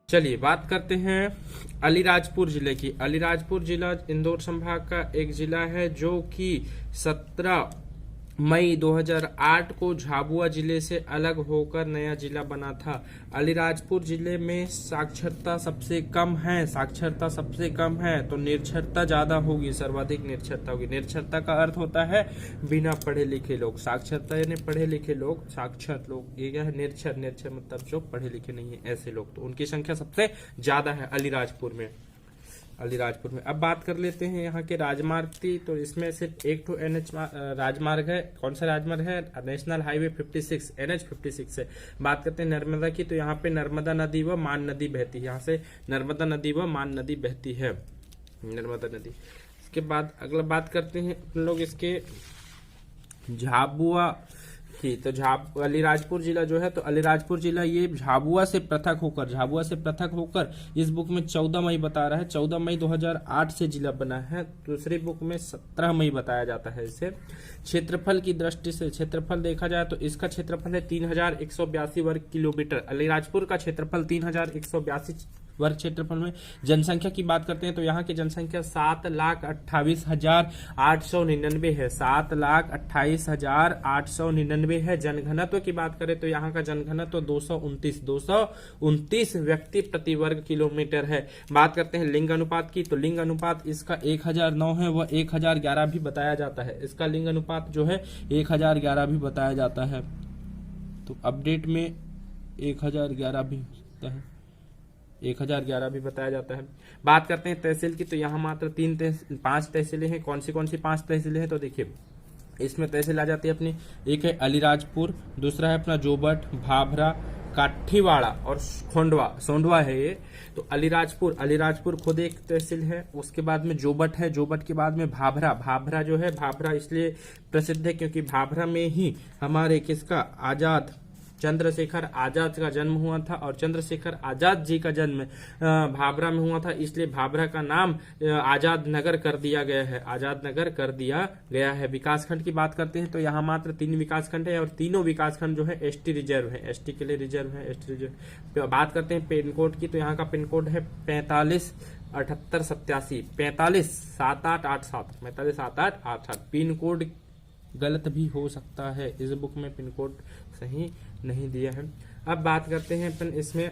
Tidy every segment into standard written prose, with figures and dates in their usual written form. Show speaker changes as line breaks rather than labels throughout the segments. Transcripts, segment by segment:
चलिए बात करते हैं अलीराजपुर जिले की। अलीराजपुर जिला इंदौर संभाग का एक जिला है जो कि 17 मई 2008 को झाबुआ जिले से अलग होकर नया जिला बना था। अलीराजपुर जिले में साक्षरता सबसे कम है तो निरक्षरता ज्यादा होगी, सर्वाधिक निरक्षरता होगी। निरक्षरता का अर्थ होता है बिना पढ़े लिखे लोग, साक्षरता यानी पढ़े लिखे लोग, साक्षर लोग। ये क्या है? निरक्षर मतलब जो पढ़े लिखे नहीं है ऐसे लोग, तो उनकी संख्या सबसे ज्यादा है अलीराजपुर में। अब बात कर लेते हैं यहाँ के राजमार्ग की। तो इसमें सिर्फ एक तो NH राजमार्ग है। कौन सा राजमार्ग है? नेशनल हाईवे 56 NH 56 से। बात करते हैं नर्मदा की। तो यहाँ पे नर्मदा नदी व मान नदी बहती है। यहाँ से नर्मदा नदी व मान नदी बहती है, नर्मदा नदी। इसके बाद अगला बात करते हैं अपन लोग इसके झाबुआ की। तो अलीराजपुर जिला जो है, तो अलीराजपुर जिला ये झाबुआ से पृथक होकर इस बुक में 14 मई बता रहा है। 14 मई 2008 से जिला बना है। दूसरी बुक में 17 मई बताया जाता है इसे। क्षेत्रफल की दृष्टि से क्षेत्रफल देखा जाए तो इसका क्षेत्रफल है 3182 वर्ग किलोमीटर। अलीराजपुर का क्षेत्रफल 3182 वर्ग क्षेत्रफल में। जनसंख्या की बात करते हैं तो यहाँ की जनसंख्या 7,28,899 है। 7,28,899 है। जनघनत्व की बात करें तो यहाँ का जनघनत्व 229 व्यक्ति प्रति वर्ग किलोमीटर है। बात करते हैं लिंग अनुपात की। तो लिंग अनुपात इसका 1009 है, वह 1011 भी बताया जाता है। इसका लिंग अनुपात जो है 1011 भी बताया जाता है। तो अपडेट में 1011 भी होता है, 1011 भी बताया जाता है। बात करते हैं तहसील की। तो यहाँ मात्र 5 तहसीलें हैं। कौन सी 5 तहसीलें हैं? तो देखिए इसमें तहसील आ जाती है अपनी, एक है अलीराजपुर, दूसरा है अपना जोबट, भाभरा, काठीवाड़ा और सोंडवा है ये। तो अलीराजपुर खुद एक तहसील है। उसके बाद में जोबट है, जोबट के बाद में भाभरा जो है, भाभरा इसलिए प्रसिद्ध है क्योंकि भाभरा में ही हमारे किसका चंद्रशेखर आजाद का जन्म हुआ था, और चंद्रशेखर आजाद जी का जन्म भाभरा में हुआ था, इसलिए भाभरा का नाम आजाद नगर कर दिया गया है। विकासखंड की बात करते हैं तो यहाँ मात्र 3 विकासखंड है, और तीनों विकासखंड जो है ST रिजर्व है, ST के लिए रिजर्व है, ST रिजर्व। बात करते हैं पिन कोड की। तो यहाँ का पिन कोड है 457887, 457887। पिन कोड गलत भी हो सकता है, इस बुक में पिन कोड सही नहीं दिया है। अब बात करते हैं अपन इसमें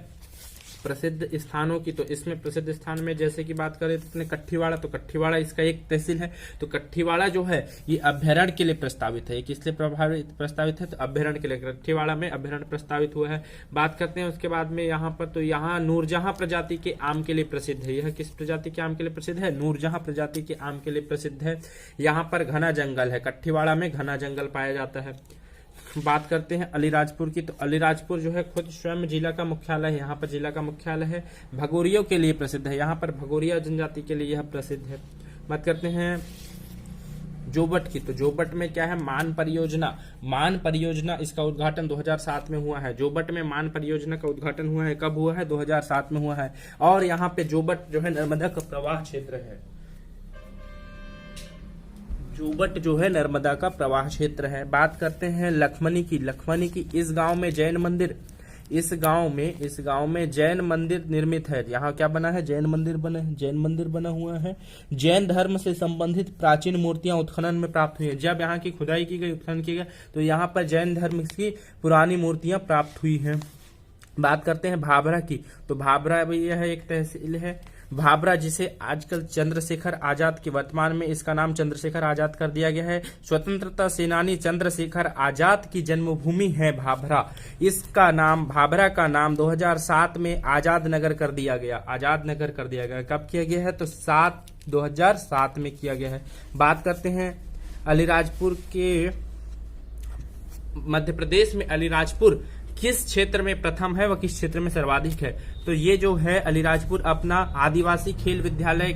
प्रसिद्ध स्थानों की। तो इसमें प्रसिद्ध स्थान में जैसे कि बात करें तो अपने कठीवाड़ा, तो कठीवाड़ा इसका एक तहसील है। तो कठीवाड़ा जो है ये अभ्यारण्य के लिए प्रस्तावित है। किस लिए प्रस्तावित है? तो अभ्यारण्य के लिए। कठीवाड़ा में अभ्यारण्य प्रस्तावित हुआ है। बात करते हैं उसके बाद में यहाँ पर, तो यहाँ नूरजहां प्रजाति के आम के लिए प्रसिद्ध है। यह किस प्रजाति के आम के लिए प्रसिद्ध है? नूरजहां प्रजाति के आम के लिए प्रसिद्ध है। यहाँ पर घना जंगल है, कठीवाड़ा में घना जंगल पाया जाता है। बात करते हैं अलीराजपुर की। तो अलीराजपुर जो है खुद स्वयं जिला का मुख्यालय है। यहाँ पर जिला का मुख्यालय है। भगोरियों के लिए प्रसिद्ध है, यहाँ पर भगोरिया जनजाति के लिए यह प्रसिद्ध है। बात करते हैं जोबट की। तो जोबट में क्या है? मान परियोजना इसका उद्घाटन 2007 में हुआ है। जोबट में मान परियोजना का उद्घाटन हुआ है। कब हुआ है? 2007 में हुआ है। और यहाँ पे जोबट जो है नर्मदा का प्रवाह क्षेत्र है। जोबट जो है नर्मदा का प्रवाह क्षेत्र है। बात करते हैं लखमनी की। इस गांव में जैन मंदिर निर्मित है। यहाँ क्या बना है? जैन मंदिर बना हुआ है। जैन धर्म से संबंधित प्राचीन मूर्तियां उत्खनन में प्राप्त हुई है। जब यहाँ की खुदाई की गई, उत्खनन किया गया, तो यहाँ पर जैन धर्म की पुरानी मूर्तियां प्राप्त हुई हैं। बात करते हैं भाभरा की। तो भाभरा भी यह एक तहसील है। भाभरा जिसे आजकल चंद्रशेखर आजाद के, वर्तमान में इसका नाम चंद्रशेखर आजाद कर दिया गया है। स्वतंत्रता सेनानी चंद्रशेखर आजाद की जन्मभूमि है भाभरा। भाभरा का नाम 2007 में आजाद नगर कर दिया गया। कब किया गया है? तो 2007 में किया गया है। बात करते हैं अलीराजपुर के। मध्य प्रदेश में अलीराजपुर किस क्षेत्र में प्रथम है व किस क्षेत्र में सर्वाधिक है? तो ये जो है अलीराजपुर अपना आदिवासी खेल विद्यालय,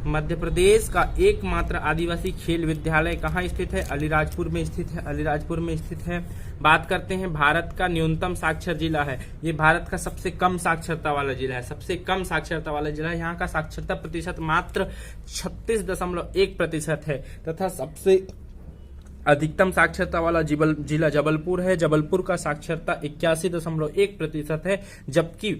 मध्य प्रदेश का एकमात्र आदिवासी खेल विद्यालय कहाँ स्थित है? अलीराजपुर में स्थित है। बात करते हैं भारत का न्यूनतम साक्षर जिला है। ये भारत का सबसे कम साक्षरता वाला जिला है। यहाँ का साक्षरता प्रतिशत मात्र 36.1% है, तथा सबसे अधिकतम साक्षरता वाला जिला जबलपुर है। जबलपुर का साक्षरता 81.1% है, जबकि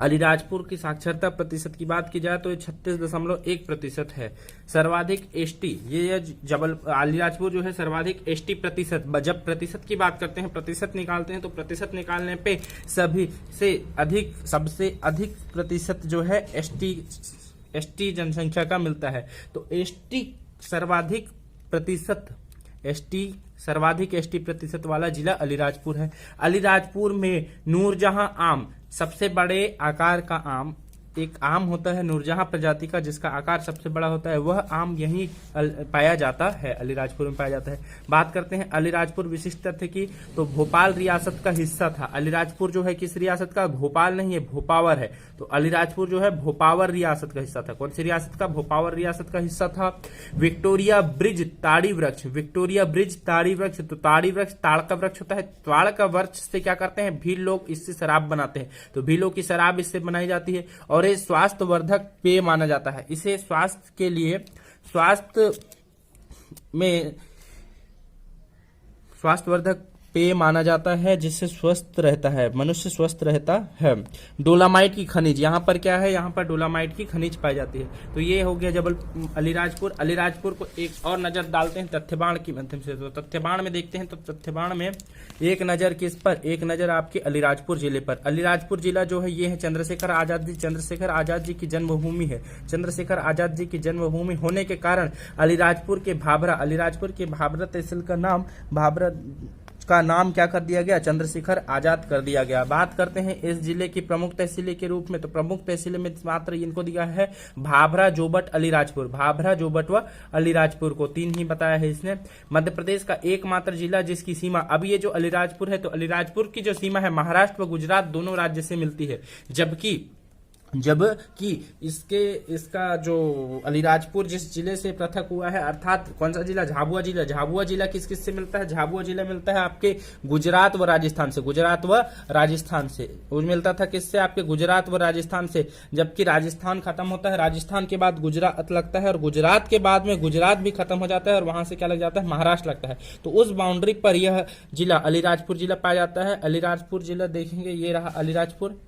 अलीराजपुर की साक्षरता प्रतिशत की बात की जाए तो ये 36.1% है। सर्वाधिक एसटी, ये जबल अलीराजपुर जो है सर्वाधिक एसटी प्रतिशत, जब प्रतिशत की बात करते हैं, प्रतिशत निकालते हैं तो प्रतिशत निकालने पे सबसे अधिक प्रतिशत जो है एसटी जनसंख्या का मिलता है। तो सर्वाधिक एसटी प्रतिशत वाला जिला अलीराजपुर है। अलीराजपुर में नूरजहां आम, सबसे बड़े आकार का आम, एक आम होता है नूरजहां प्रजाति का जिसका आकार सबसे बड़ा होता है, वह आम यहीं पाया जाता है, अलीराजपुर में पाया जाता है। बात करते हैं अलीराजपुर विशिष्ट तथ्य की, तो भोपाल रियासत का हिस्सा था। अलीराजपुर जो है किस रियासत का? भोपाल नहीं है, भोपावर है। तो अलीराजपुर जो है भोपावर रियासत का हिस्सा था। कौन सी रियासत का? भोपावर रियासत का हिस्सा था। विक्टोरिया ब्रिज ताड़ी वृक्ष, विक्टोरिया ब्रिज ताड़ी वृक्ष, तो ताड़ी वृक्ष ताड़ का वृक्ष होता है। ताड़ का वृक्ष से क्या करते हैं? भील लोग इससे शराब बनाते हैं, तो भीलों की शराब इससे बनाई जाती है और ये स्वास्थ्यवर्धक पेय माना जाता है। इसे स्वास्थ्य में स्वास्थ्यवर्धक पेय माना जाता है जिससे स्वस्थ रहता है, मनुष्य स्वस्थ रहता है। डोलामाइट की खनिज, यहाँ पर क्या है? यहाँ पर डोलामाइट की खनिज पाई जाती है। तो ये हो गया अलीराजपुर। अलीराजपुर को एक और नजर डालते हैं तथ्यबाण की माध्यम से। तो तथ्यबाण में देखते हैं, तो तथ्यबाण में एक नजर किस पर? एक नजर आपके अलीराजपुर जिले पर। अलीराजपुर जिला जो है ये है चंद्रशेखर आजाद जी की जन्मभूमि है। चंद्रशेखर आजाद जी की जन्मभूमि होने के कारण अलीराजपुर के भाभरा तहसील का नाम क्या कर दिया गया? चंद्रशेखर आजाद कर दिया गया। बात करते हैं इस जिले की प्रमुख तहसीलें के रूप में, तो प्रमुख तहसील में मात्र इनको दिया है भाभरा, जोबट, अलीराजपुर। भाभरा, जोबट व अलीराजपुर को 3 ही बताया है इसने। मध्य प्रदेश का एकमात्र जिला जिसकी सीमा, अब ये जो अलीराजपुर है तो अलीराजपुर की जो सीमा है महाराष्ट्र व गुजरात दोनों राज्य से मिलती है, जबकि इसका जो अलीराजपुर जिस जिले से पृथक हुआ है, अर्थात कौन सा जिला? झाबुआ जिला। झाबुआ जिला किस से मिलता है? झाबुआ जिला मिलता है आपके गुजरात व राजस्थान से। वो मिलता था किससे? आपके गुजरात व राजस्थान से। जबकि राजस्थान खत्म होता है, राजस्थान के बाद गुजरात लगता है और गुजरात के बाद में गुजरात भी खत्म हो जाता है और वहां से क्या लग जाता है? महाराष्ट्र लगता है। तो उस बाउंड्री पर यह जिला अलीराजपुर जिला पाया जाता है। अलीराजपुर जिला देखेंगे, ये रहा अलीराजपुर,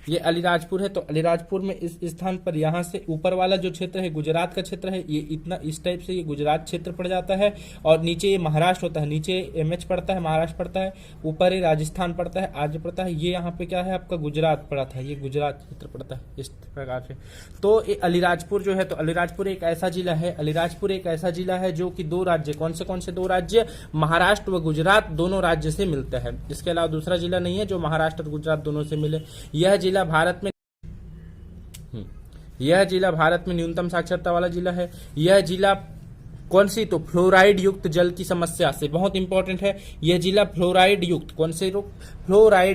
ये अलीराजपुर है। तो अलीराजपुर में इस स्थान पर यहाँ से ऊपर वाला जो क्षेत्र है गुजरात का क्षेत्र है, ये इतना इस टाइप से ये गुजरात क्षेत्र पड़ जाता है और नीचे ये महाराष्ट्र होता है, नीचे एमएच पड़ता है, महाराष्ट्र पड़ता है, ऊपर ये राजस्थान पड़ता है, आगे पड़ता है, ये यहाँ पे क्या है आपका? गुजरात पड़ा था, ये गुजरात क्षेत्र पड़ता है इस प्रकार से। तो ये अलीराजपुर जो है, तो अलीराजपुर एक ऐसा जिला है जो कि 2 राज्य, कौन से 2 राज्य? महाराष्ट्र व गुजरात दोनों राज्य से मिलता है। इसके अलावा दूसरा जिला नहीं है जो महाराष्ट्र और गुजरात दोनों से मिले। यह जिला भारत में न्यूनतम साक्षरता वाला जिला है। यह जिला कौन सी? तो फ्लोराइड युक्त जल की समस्या से, बहुत इंपॉर्टेंट है यह जिला, फ्लोराइड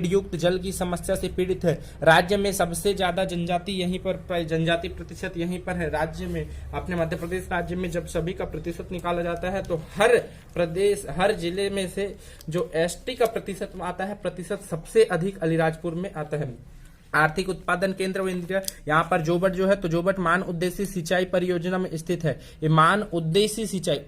युक्त जल की समस्या से पीड़ित है। राज्य में सबसे ज्यादा जनजाति प्रतिशत यहीं पर है। राज्य में, अपने मध्य प्रदेश राज्य में जब सभी का प्रतिशत निकाला जाता है तो हर जिले में से जो एसटी का प्रतिशत आता है, प्रतिशत सबसे अधिक अलीराजपुर में आता है। आर्थिक उत्पादन केंद्र व इंद्रिया, यहाँ पर जोबट जो है, तो जोबट मान उद्देश्य सिंचाई परियोजना में स्थित है। ये मान उद्देश्य सिंचाई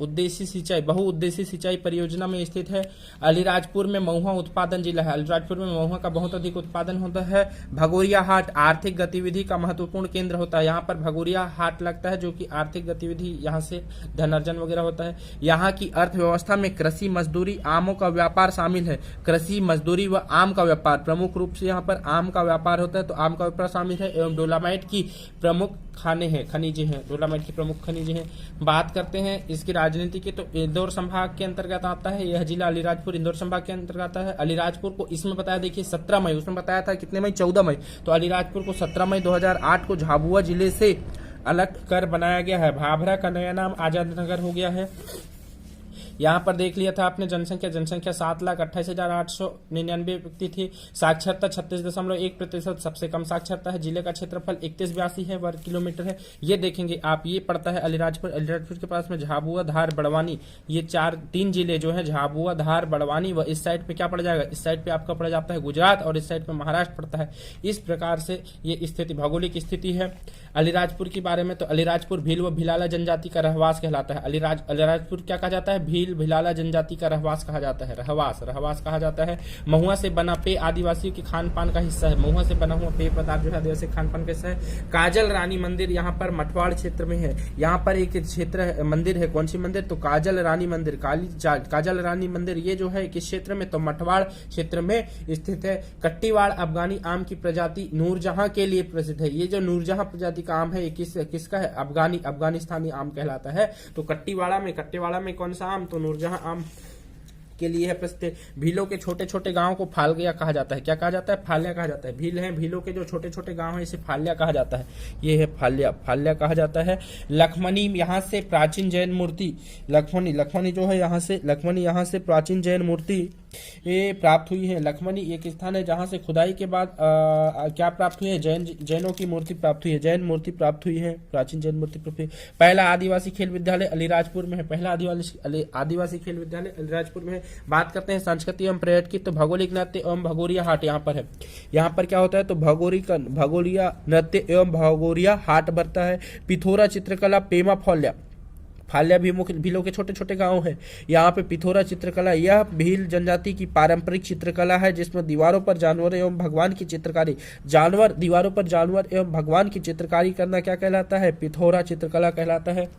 बहुउद्देशीय सिंचाई परियोजना में स्थित है। अलीराजपुर में महुआ उत्पादन जिला है। अलीराजपुर में महुआ का बहुत अधिक उत्पादन होता है। भगोरिया हाट आर्थिक गतिविधि का महत्वपूर्ण केंद्र होता है। यहाँ पर भगोरिया हाट लगता है जो कि आर्थिक गतिविधि, यहाँ से धन अर्जन वगैरह होता है। यहाँ की अर्थव्यवस्था में कृषि, मजदूरी, आमों का व्यापार शामिल है। कृषि, मजदूरी व आम का व्यापार, प्रमुख रूप से यहाँ पर आम का व्यापार होता है, तो आम का व्यापार शामिल है। एवं डोलामाइट की प्रमुख खनिजें हैं। डोलामाइट की प्रमुख खनिजें हैं। बात करते हैं इसकी राजनीति की, तो इंदौर संभाग के अंतर्गत आता है यह जिला अलीराजपुर, इंदौर संभाग के अंतर्गत आता है। अलीराजपुर को इसमें बताया, देखिए 17 मई, उसमें बताया था कितने मई? 14 मई। तो अलीराजपुर को 17 मई 2008 को झाबुआ जिले से अलग कर बनाया गया है। भाभरा का नया नाम आजाद नगर हो गया है। यहाँ पर देख लिया था आपने जनसंख्या 7,28,899 व्यक्ति थी। साक्षरता 36.1%, सबसे कम साक्षरता है। जिले का क्षेत्रफल 3182 है वर्ग किलोमीटर है। ये देखेंगे आप, ये पड़ता है अलीराजपुर। अलीराजपुर के पास में झाबुआ, धार, बड़वानी, ये 3 जिले जो है, झाबुआ, धार, बड़वानी, व इस साइड पे क्या पड़ जाएगा? इस साइड पे आपका पड़ जाता है गुजरात और इस साइड पे महाराष्ट्र पड़ता है। इस प्रकार से ये स्थिति, भौगोलिक स्थिति है अलीराजपुर के बारे में। तो अलीराजपुर भील व भिलाला जनजाति का रहवास कहलाता है। अलीराजपुर क्या कहा जाता है? भील भील भिलाला जनजाति का रहवास कहा जाता है, रहवास कहा जाता है। महुआ से बना पेय आदिवासियों के खान पान का हिस्सा है, महुआ से बना हुआ पेय पदार्थ जो है आदिवासी खान पान का हिस्सा है। काजल रानी मंदिर यहाँ पर मठवाड़ क्षेत्र में है। यहाँ पर एक क्षेत्र मंदिर है, कौन सी मंदिर, तो काजल रानी मंदिर। काजल रानी मंदिर ये जो है किस क्षेत्र में, तो मठवाड़ क्षेत्र में स्थित है। कट्टीवाड़ अफगानी आम की प्रजाति नूरजहां के लिए प्रसिद्ध है। ये जो नूरजहां प्रजाति का आम है ये किसका है, अफगानिस्तानी आम कहलाता है। तो कट्टीवाड़ा में कौन सा आम, तो नूरजहां आम के लिए है प्रसिद्ध। भीलों के छोटे छोटे गांव को फालगिया कहा जाता है, क्या कहा जाता है, फाल्या कहा जाता है। भील है, भीलों के जो छोटे छोटे गांव है इसे फाल्या कहा जाता है, ये है फाल्या कहा जाता है। लखमनी यहाँ से प्राचीन जैन मूर्ति, लखमनी जो है यहाँ से प्राचीन जैन मूर्ति ये प्राप्त हुई है। लखमनी एक स्थान है जहां से खुदाई के बाद क्या प्राप्त हुई है, जैनों की मूर्ति प्राप्त हुई है, जैन मूर्ति प्राप्त हुई है, प्राचीन जैन मूर्ति प्राप्त हुई है। पहला आदिवासी खेल विद्यालय अलीराजपुर में है, पहला आदिवासी खेल विद्यालय अलीराजपुर में है। बात करते हैं संस्कृति एवं पर्यटन की, तो भौगोलिक नृत्य एवं भगोरिया हाट यहाँ पर है। यहाँ पर क्या होता है, तो भगोरिया नृत्य एवं भगोरिया हाट बढ़ता है। पिथोरा चित्रकला, पेमा फाल्या भी मुख्य भीलों के छोटे छोटे गांव है। यहाँ पे पिथोरा चित्रकला, यह भील जनजाति की पारंपरिक चित्रकला है जिसमें दीवारों पर जानवर एवं भगवान की चित्रकारी करना क्या कहलाता है, पिथोरा चित्रकला कहलाता है।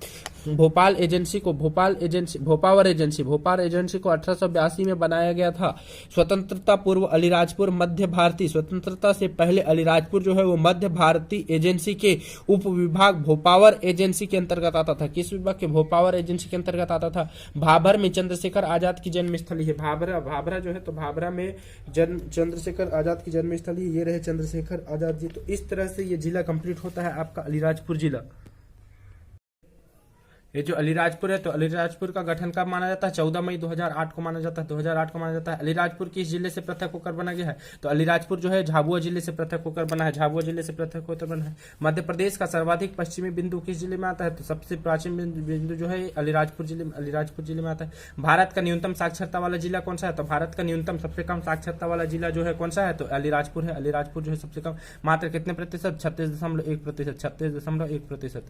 भोपाल एजेंसी को 1882 में बनाया गया था। स्वतंत्रता पूर्व अलीराजपुर मध्य भारतीय, स्वतंत्रता से पहले अलीराजपुर जो है वो मध्य भारतीय एजेंसी के उप विभाग भोपावर एजेंसी के अंतर्गत आता था। किस विभाग के, भोपावर एजेंसी के अंतर्गत आता था। भाभर में चंद्रशेखर आजाद की जन्मस्थली है, भाभरा जो है तो भाभरा में चंद्रशेखर आजाद की जन्मस्थली, ये रहे चंद्रशेखर आजाद जी। तो इस तरह से ये जिला कंप्लीट होता है आपका अलीराजपुर जिला। ये जो अलीराजपुर है तो अलीराजपुर का गठन कब माना जाता है, 14 मई 2008 को माना जाता है, 2008 को माना जाता है। अलीराजपुर किस जिले से पृथक होकर बना गया है, तो अलीराजपुर जो है झाबुआ जिले से पृथक होकर बना है, झाबुआ जिले से पृथक होकर बना है। मध्य प्रदेश का सर्वाधिक पश्चिमी बिंदु किस जिले में आता है, तो सबसे प्राचीन बिंदु जो है अलीराजपुर जिले में आता है। भारत का न्यूनतम साक्षरता वाला जिला कौन सा है, तो भारत का न्यूनतम सबसे कम साक्षरता वाला जिला जो है कौन सा है, तो अलीराजपुर है। अलीराजपुर जो है सबसे कम, मात्र कितने प्रतिशत, 36.1%।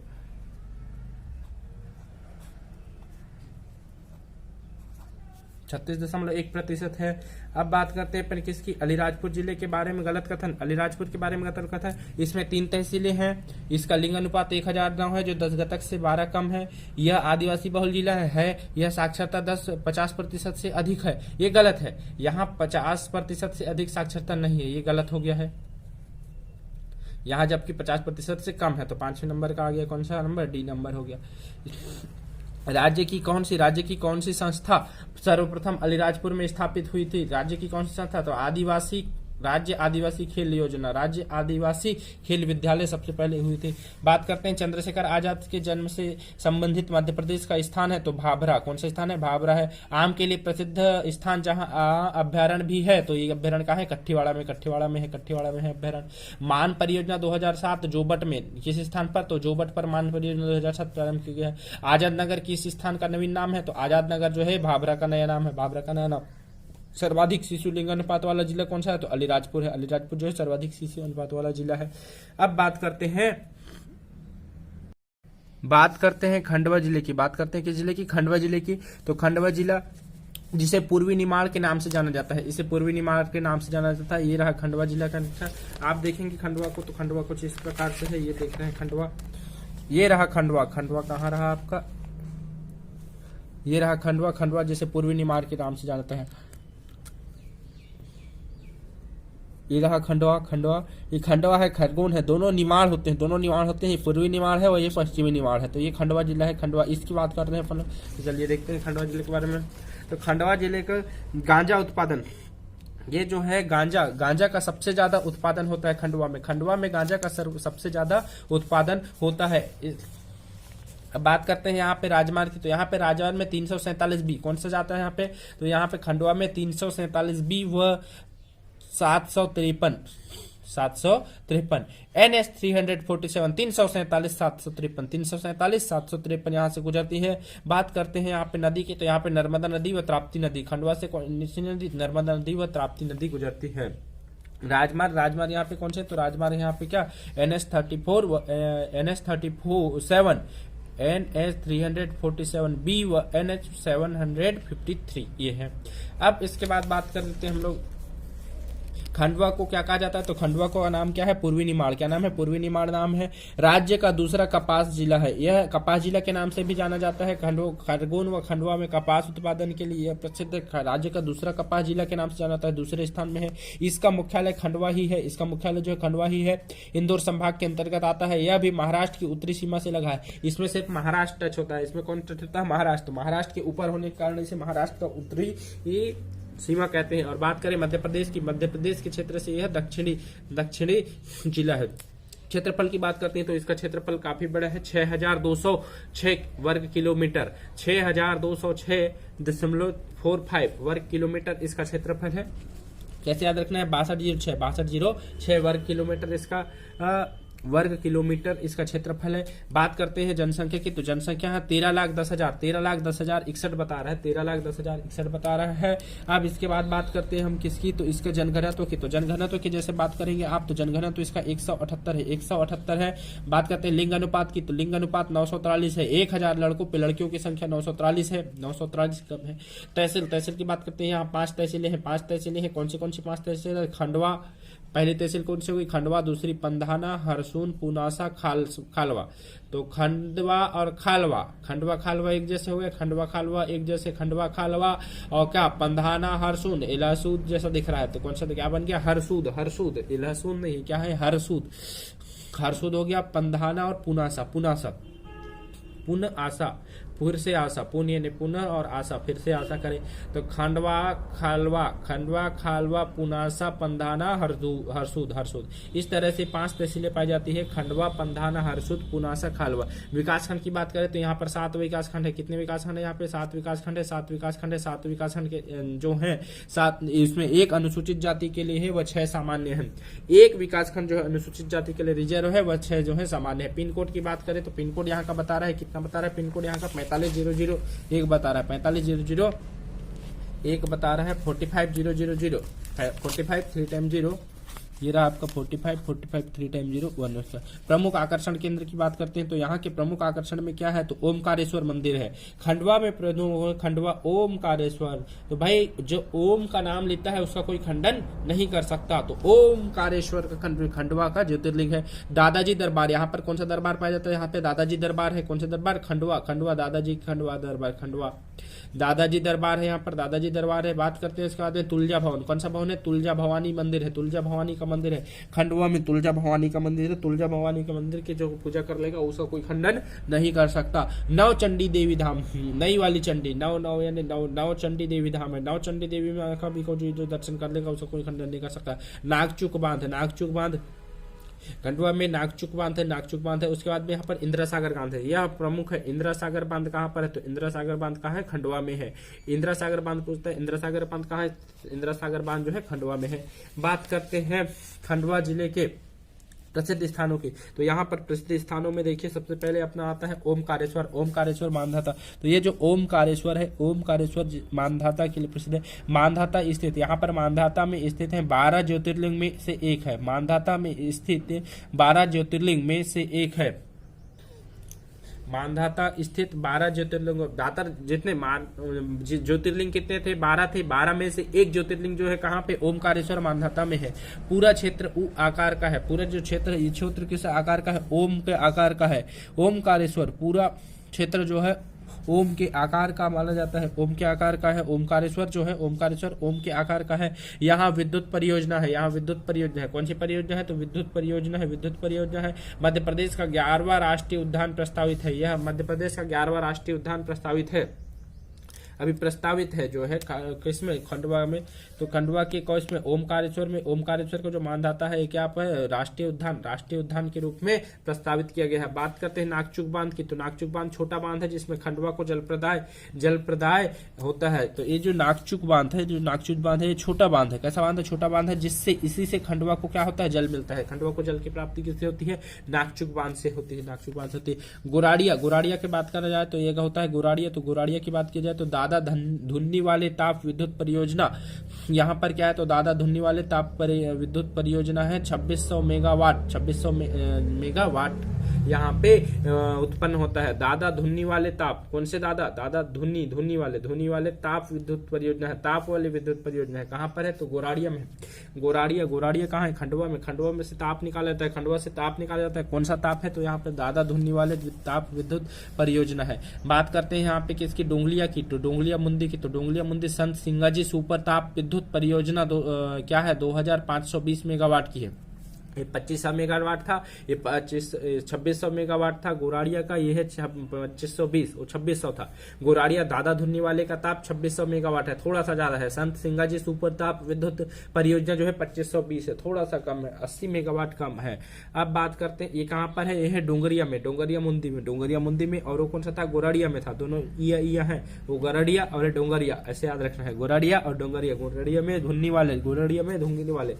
36.1% है। अब बात करते हैं पर किसकी, अलीराजपुर जिले के बारे में गलत कथन। अलीराजपुर के बारे में गलत कथन, इसमें 3 तहसीलें हैं, इसका लिंग अनुपात 1009 है जो 10 से 12 कम है। यह आदिवासी बहुल जिला है, यह साक्षरता 50% से अधिक है, ये गलत है। यहाँ 50% से अधिक साक्षरता नहीं है, ये गलत हो गया है। यहाँ जबकि 50% से कम है, तो 5वें नंबर का आ गया कौन सा नंबर, डी नंबर हो गया। राज्य की कौन सी संस्था सर्वप्रथम अलीराजपुर में स्थापित हुई थी, राज्य की कौन सी संस्था, तो राज्य आदिवासी खेल योजना, राज्य आदिवासी खेल विद्यालय सबसे पहले हुई थी। बात करते हैं चंद्रशेखर आजाद के जन्म से संबंधित मध्य प्रदेश का स्थान है, तो भाभरा, कौन सा स्थान है, भाभरा है। आम के लिए प्रसिद्ध स्थान जहां अभ्यारण्य भी है, तो ये अभ्यारण्य कहाँ है, कट्ठीवाड़ा में है अभ्यारण्य। मान परियोजना 2007 जोबट में किस स्थान पर, तो जोबट पर मान परियोजना 2007 प्रारंभ की गई है। आजाद नगर किस स्थान का नवीन नाम है, तो आजाद नगर जो है भाभरा का नया नाम है, सर्वाधिक शिशु लिंग अनुपात वाला जिला कौन सा है, तो अलीराजपुर है। अलीराजपुर जो है सर्वाधिक शिशु अनुपात वाला जिला है। अब बात करते हैं खंडवा जिले की, किस जिले की, खंडवा जिले की। तो खंडवा जिला जिसे पूर्वी निमाड़ के नाम से जाना जाता है, ये रहा खंडवा जिला का नक्शा। आप देखेंगे खंडवा को, तो खंडवा कुछ इस प्रकार से है, ये देख रहे हैं खंडवा, ये रहा खंडवा कहाँ रहा आपका, ये रहा खंडवा जिसे पूर्वी निमाड़ के नाम से जानता है। ये रहा खंडवा, ये खंडवा है, खरगोन है, दोनों निमाड़ होते हैं, ये पूर्वी निमाड़ है और ये पश्चिमी निमाड़ है। तो ये खंडवा जिला है, खंडवा, इसकी बात कर रहे हैं अपन। तो चलिए देखते हैं खंडवा जिले के बारे में। तो खंडवा जिले का गांजा उत्पादन, ये जो है गांजा का सबसे ज्यादा उत्पादन होता है खंडवा में गांजा का सबसे ज्यादा उत्पादन होता है। अब बात करते हैं यहाँ पे राजमार्ग की, तो यहाँ पे राजमार्ग में 347B कौन सा जाता है यहाँ पे, तो यहाँ पे खंडवा में 347B व 753 NS 347 347 यहाँ से गुजरती है। बात करते हैं यहाँ पे नदी की, तो यहाँ पे नर्मदा नदी व ताप्ती नदी, खंडवा से नदी नर्मदा नदी व ताप्ती नदी गुजरती है। राजमार्ग यहाँ पे कौन से, तो राजमार्ग यहाँ पे क्या NS 34 7 NH 347B व NH 753 ये है। अब इसके बाद बात कर लेते हैं हम लोग खंडवा को क्या कहा जाता है, तो खंडवा का नाम क्या है, पूर्वी निमाड़। क्या नाम है, पूर्वी निमाड़ नाम है। राज्य का दूसरा कपास जिला है, यह कपास जिला के नाम से भी जाना जाता है। खरगोन व खंडवा में कपास उत्पादन के लिए यह प्रसिद्ध राज्य का दूसरा कपास जिला के नाम से जाना जाता है, दूसरे स्थान में है। इसका मुख्यालय खंडवा ही है, इसका मुख्यालय जो है खंडवा ही है। इंदौर संभाग के अंतर्गत आता है। यह भी महाराष्ट्र की उत्तरी सीमा से लगा है। इसमें सिर्फ महाराष्ट्र टच होता है, इसमें कौन टच होता है, महाराष्ट्र। महाराष्ट्र के ऊपर होने के कारण इसे महाराष्ट्र का उत्तरी सीमा कहते हैं। और बात करें मध्य प्रदेश की, मध्य प्रदेश के क्षेत्र से यह दक्षिणी जिला है। क्षेत्रफल की बात करते हैं तो इसका क्षेत्रफल काफी बड़ा है, 6206 वर्ग किलोमीटर, 6206.45 वर्ग किलोमीटर इसका क्षेत्रफल है। कैसे याद रखना है, 6206 वर्ग किलोमीटर इसका वर्ग किलोमीटर इसका क्षेत्रफल है। बात करते हैं जनसंख्या की, तो जनसंख्या है 13,10,000 61 बता रहा है, 13,10,000 61 बता रहा है। अब इसके बाद बात करते हैं हम किसकी, तो इसके जनघनत्व की। तो जनघनत्व की जैसे बात करेंगे आप, तो जनघनत्व इसका 178 है, 178 है। बात करते हैं लिंग अनुपात की, तो लिंग अनुपात 943 है। 1000 लड़कों पे लड़कियों की संख्या 943 है, 943 कम है। तहसील की बात करते हैं, यहाँ 5 तहसीलें हैं, 5 तहसीलें हैं। कौन सी 5 तहसील है, खंडवा पहली तहसील कौन सी हुई, खंडवा, दूसरी पंधाना, हरसून, पुनासा, खालवा। तो खंडवा और खालवा एक जैसे हो गए, खंडवा खालवा एक जैसे, खंडवा खालवा। और क्या, पंधाना, हरसूद, इलासूद जैसा दिख रहा है, तो कौन सा क्या बन गया, हरसूद, इलासूद नहीं, क्या है, हरसूद हो गया। पंधाना और पुनासा, फिर से आशा, पुन यानी पुनः और आशा फिर से आशा करें, तो खंडवा खालवा, पुनासा, पंधाना, हरसूद। इस तरह से 5 तहसीलें पाई जाती है, खंडवा, पंधाना, हरसूद, पुनासा, खालवा। विकासखंड की बात करें तो यहाँ पर 7 विकासखंड है। कितने विकासखंड है यहाँ पे, 7 विकासखंड है। 7 विकासखंड के जो है 7, इसमें एक अनुसूचित जाति के लिए है, वह 6 सामान्य है। एक विकासखंड जो है अनुसूचित जाति के लिए रिजर्व है, वह 6 जो है सामान्य है। पिन कोड की बात करें तो पिन कोड यहाँ का बता रहा है, कितना बता रहा है पिन कोड यहाँ का, 45,001 बता रहा है, 45,001 बता रहा है। 45,000 45 3 टाइम 0, ये रहा आपका 45 3 टाइम 0 1। प्रमुख आकर्षण केंद्र की बात करते हैं तो यहाँ के प्रमुख आकर्षण में क्या है, तो ओमकारेश्वर मंदिर है। खंडवा में खंडवा ओमकारेश्वर, तो भाई जो ओम का नाम लेता है उसका कोई खंडन नहीं कर सकता, तो ओमकारेश्वर का खंडवा का ज्योतिर्लिंग है। दादाजी दरबार, यहाँ पर कौन सा दरबार पाया जाता है, यहाँ पे दादाजी दरबार है। कौन सा दरबार, खंडवा दादाजी दरबार, खंडवा दादाजी दरबार है, यहाँ पर दादाजी दरबार है। बात करते हैं इसके बाद में तुलजा भवन, कौन सा भवन है, तुलजा भवानी मंदिर है, तुलजा भवानी का मंदिर है। खंडवा में तुलजा भवानी का मंदिर है, तुलजा भवानी का मंदिर के जो पूजा कर लेगा उसका कोई खंडन नहीं कर सकता। नवचंडी देवी धाम, नई वाली चंडी, नव यानी नवचंडी देवी धाम है। नवचंडी देवी में कभी को जो दर्शन कर लेगा उसका कोई खंडन नहीं कर सकता। नागचुक बांध, खंडवा में नागचुक बांध है। उसके बाद में यहाँ पर इंदिरा सागर बांध है, यह प्रमुख है। इंदिरा सागर बांध कहाँ पर है, तो इंदिरा सागर बांध कहाँ है, खंडवा में है। इंदिरा सागर बांध पूछता है, इंदिरा सागर बांध कहाँ है, इंदिरा सागर बांध जो है खंडवा में है। बात करते हैं खंडवा जिले के प्रसिद्ध स्थानों की, तो यहाँ पर प्रसिद्ध स्थानों में देखिए सबसे पहले अपना आता है ओमकारेश्वर मानधाता। तो ये जो ओमकारेश्वर है, ओमकारेश्वर मानधाता के लिए प्रसिद्ध है। मानधाता स्थित, यहाँ पर मानधाता में स्थित है 12 ज्योतिर्लिंग में से एक है। मानधाता में स्थित 12 ज्योतिर्लिंग में से एक है। मानधाता स्थित 12 ज्योतिर्लिंग, दातर जितने ज्योतिर्लिंग कितने थे, 12 थे। 12 में से एक ज्योतिर्लिंग जो है कहाँ पे, ओमकारेश्वर मानधाता में है। पूरा क्षेत्र उ आकार का है, पूरा जो क्षेत्र ये क्षेत्र किस आकार का है, ओम के आकार का है। ओमकारेश्वर पूरा क्षेत्र जो है ओम के आकार का माना जाता है, ओम के आकार का है। ओमकारेश्वर जो है, ओमकारेश्वर ओम के आकार का है। यहाँ विद्युत परियोजना है, कौन सी परियोजना है, तो विद्युत परियोजना है। मध्य प्रदेश का 11वां राष्ट्रीय उद्यान प्रस्तावित है, यह मध्य प्रदेश का 11वां राष्ट्रीय उद्यान प्रस्तावित है, अभी प्रस्तावित है जो है किसमें, खंडवा में। तो खंडवा के कोष में ओमकारेश्वर को जो मानधाता है क्या है, राष्ट्रीय उद्यान के रूप में प्रस्तावित किया गया है। बात करते हैं नागचुक बांध की, तो नागचुक बांध छोटा बांध है जिसमें खंडवा को जल प्रदाय होता है। तो ये जो नागचुक बांध है ये छोटा बांध है। कैसा बांध है, छोटा बांध है, जिससे इसी से खंडवा को क्या होता है, जल मिलता है। खंडवा को जल की प्राप्ति किससे होती है, नागचुक बांध से होती है। गोराड़िया की बात करा जाए तो ये होता है गोराड़िया। तो गोराड़िया की बात की जाए तो दादा धुन्नी वाले ताप विद्युत परियोजना, यहाँ पर क्या है, तो दादा धुन्नी वाले ताप विद्युत परियोजना है। 2600 मेगावाट यहाँ पे उत्पन्न होता है। दादा धुन्नी वाले ताप, कौन से दादा? दादा धुन्नी वाले ताप विद्युत परियोजना है, ताप वाली विद्युत परियोजना है। कहाँ पर है? तो गोराड़िया में। गोराड़िया कहाँ है? खंडवा में से ताप निकाला जाता है, खंडवा से ताप निकाला जाता है। कौन सा ताप है? तो यहाँ पे दादा धुन्नी वाले ताप विद्युत परियोजना है। बात करते हैं यहाँ पे किसकी? डोंगलिया की। तो डोंगलिया मुंदी की। तो डोंगलिया मुंदी संत सिंगाजी सुपर ताप विद्युत परियोजना क्या है? 2520 मेगावाट की है। ये 2500 मेगावाट था, ये 2600 मेगावाट था। गोराड़िया का ये है 2520, वो 2600 था। गोराड़िया दादा धुन्नी वाले का ताप 2600 मेगावाट है, थोड़ा सा ज्यादा है। संत सिंगाजी सुपर ताप विद्युत परियोजना जो है 2520 है, थोड़ा सा कम है, 80 मेगावाट कम है। अब बात करते हैं ये कहाँ पर है? ये है डोंगरिया में, डोंगरिया मुंदी में। और वो कौन सा था? गोराड़िया में था। दोनों इया है, वो गोराड़िया और डोंगरिया, ऐसे याद रखना है, गोराड़िया और डोंगरिया। गोराड़िया में धुन्नी वाले, गोराड़िया में धुंगनी वाले,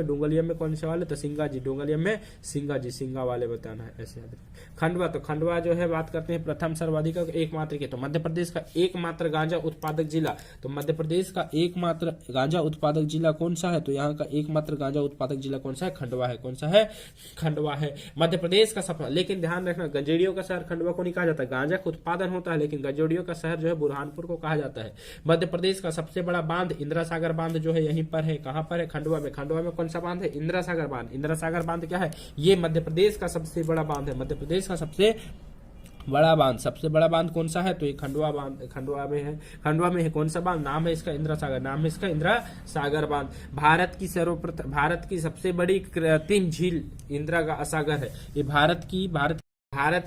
डोंगरिया में कौन से वाले? तो सिंगाजी। डोंगरिया में सिंगा वाले बताना है, ऐसे याद रखना। खंडवा, तो खंडवा जो है बात करते हैं प्रथम सर्वाधिक एकमात्र के। तो मध्य प्रदेश का एकमात्र गांजा उत्पादक जिला, तो मध्य प्रदेश का एकमात्र गांजा उत्पादक जिला कौन सा है? तो यहाँ का एकमात्र गांजा उत्पादक जिला कौन सा है? खंडवा है। कौन सा है? खंडवा है। मध्य प्रदेश का सफल, लेकिन ध्यान रखना गंजेड़ियों का शहर खंडवा को नहीं कहा जाता। गांजा का उत्पादन होता है, लेकिन गंजेड़ियों का शहर जो है बुरहानपुर को कहा जाता है। मध्य प्रदेश का सबसे बड़ा बांध इंदिरा सागर बांध जो है यहीं पर है। कहां पर है? खंडवा में। खंडवा में कौन सा बांध है? इंदिरा सागर बांध। इंदिरा सागर बांध क्या है? ये मध्य प्रदेश का सबसे बड़ा बांध है, मध्य प्रदेश का सबसे बड़ा बांध कौन सा है? तो ये खंडवा बांध, खंडवा में है। कौन सा बांध? नाम है इसका इंदिरा सागर बांध। भारत की सबसे बड़ी कृत्रिम झील इंदिरा सागर है। ये भारत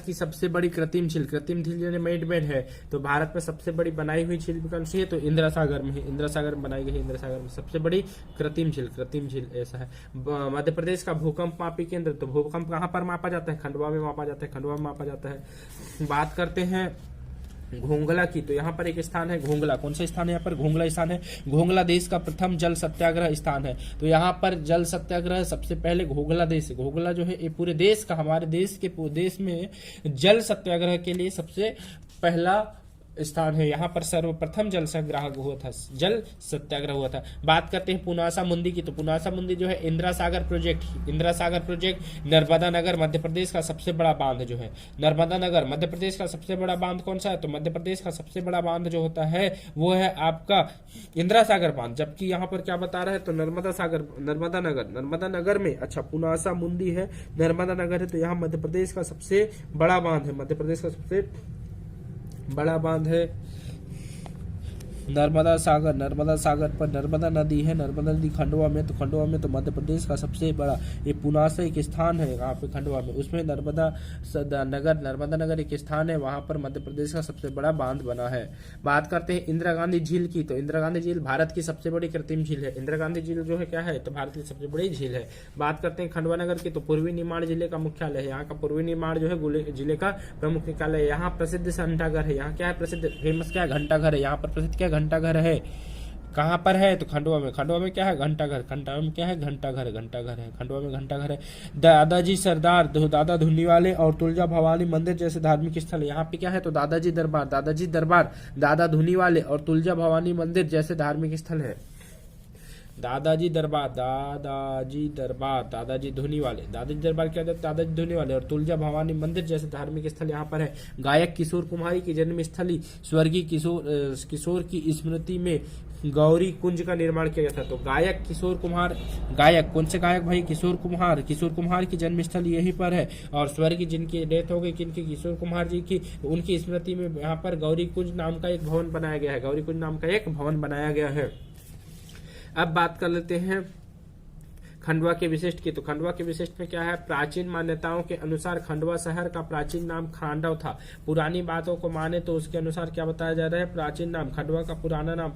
की सबसे बड़ी कृत्रिम झील यानी मेड है। तो भारत में सबसे बड़ी बनाई हुई झील कौन सी है? तो इंदिरा सागर में है। इंदिरा सागर में बनाई गई है। इंदिरा सागर में सबसे बड़ी कृत्रिम झील ऐसा है। मध्य प्रदेश का भूकंप मापी केंद्र, तो भूकंप कहाँ पर मापा जाता है? खंडवा में मापा जाता है। बात करते हैं घोंगला की, तो यहाँ पर एक स्थान है घोंगला। कौन सा स्थान है? यहाँ पर घोंगला स्थान है। घोंगला देश का प्रथम जल सत्याग्रह स्थान है। तो यहाँ पर जल सत्याग्रह सबसे पहले घोंगला देश, घोंगला जो है ये पूरे देश का, हमारे देश में जल सत्याग्रह के लिए सबसे पहला स्थान है। यहाँ पर सर्वप्रथम जल सत्याग्रह हुआ था। बात करते हैं पुनासा मुंदी की, तो पुनासा मुंदी जो है इंदिरा सागर प्रोजेक्ट नर्मदा नगर मध्य प्रदेश का सबसे बड़ा बांध जो है। नर्मदा नगर मध्य प्रदेश का सबसे बड़ा बांध कौन सा है? तो मध्य प्रदेश का सबसे बड़ा बांध जो होता है वो है आपका इंदिरा सागर बांध। जबकि यहाँ पर क्या बता रहा है? तो नर्मदा नगर में, अच्छा पुनासा मुंदी है, नर्मदा नगर है, तो यहाँ मध्य प्रदेश का सबसे बड़ा बांध है। मध्य प्रदेश का सबसे बड़ा बांध है नर्मदा सागर पर नर्मदा नदी है। नर्मदा नदी खंडवा में, तो खंडवा में तो मध्य प्रदेश का सबसे बड़ा ये पुनासा एक स्थान है यहाँ पे खंडवा में, उसमें नर्मदा नगर एक स्थान है, वहां पर मध्य प्रदेश का सबसे बड़ा बांध बना है। बात करते हैं इंदिरा गांधी झील की, तो इंदिरा गांधी झील भारत की सबसे बड़ी कृत्रिम झील है। इंदिरा गांधी झील जो है क्या है? तो भारत की सबसे बड़ी झील है। बात करते हैं खंडवा नगर की, तो पूर्वी निमाड़ जिले का मुख्यालय है। यहाँ का पूर्वी निमाड़ जो है जिले का प्रमुख मुख्यालय है। यहाँ प्रसिद्ध घंटाघर है। यहाँ क्या है प्रसिद्ध? फेमस क्या है? घंटाघर है। यहाँ पर प्रसिद्ध क्या? घंटाघर है। कहाँ पर है? तो खंडवा में क्या है? घंटाघर। खंडवा में क्या है? घंटाघर है। खंडवा में घंटाघर है। दादाजी सरदार, दादा धुन्नी वाले और तुलजा भवानी मंदिर जैसे धार्मिक स्थल। यहाँ पे क्या है? तो दादाजी दरबार, दादा धुनी वाले और तुलजा भवानी मंदिर जैसे धार्मिक स्थल है। दादाजी दरबार, दादाजी धुनी वाले, दादाजी दरबार क्या होता है? दादाजी धुनी वाले और तुलजा भवानी मंदिर जैसे धार्मिक स्थल यहाँ पर है। गायक किशोर कुमारी की जन्मस्थली स्वर्गीय किशोर की स्मृति में गौरी कुंज का निर्माण किया गया था। तो गायक किशोर कुमार, गायक कौन से गायक भाई? किशोर कुमार की जन्मस्थल यहीं पर है। और स्वर्गीय जिनकी डेथ हो गई, किनकी? किशोर कुमार जी की, उनकी स्मृति में यहाँ पर गौरी कुंज नाम का एक भवन बनाया गया है। अब बात कर लेते हैं खंडवा के विशिष्ट की, तो खंडवा के विशिष्ट में क्या है? प्राचीन मान्यताओं के अनुसार खंडवा शहर का प्राचीन नाम खांडव था। पुरानी बातों को माने तो उसके अनुसार क्या बताया जा रहा है? प्राचीन नाम खंडवा का पूरा नाम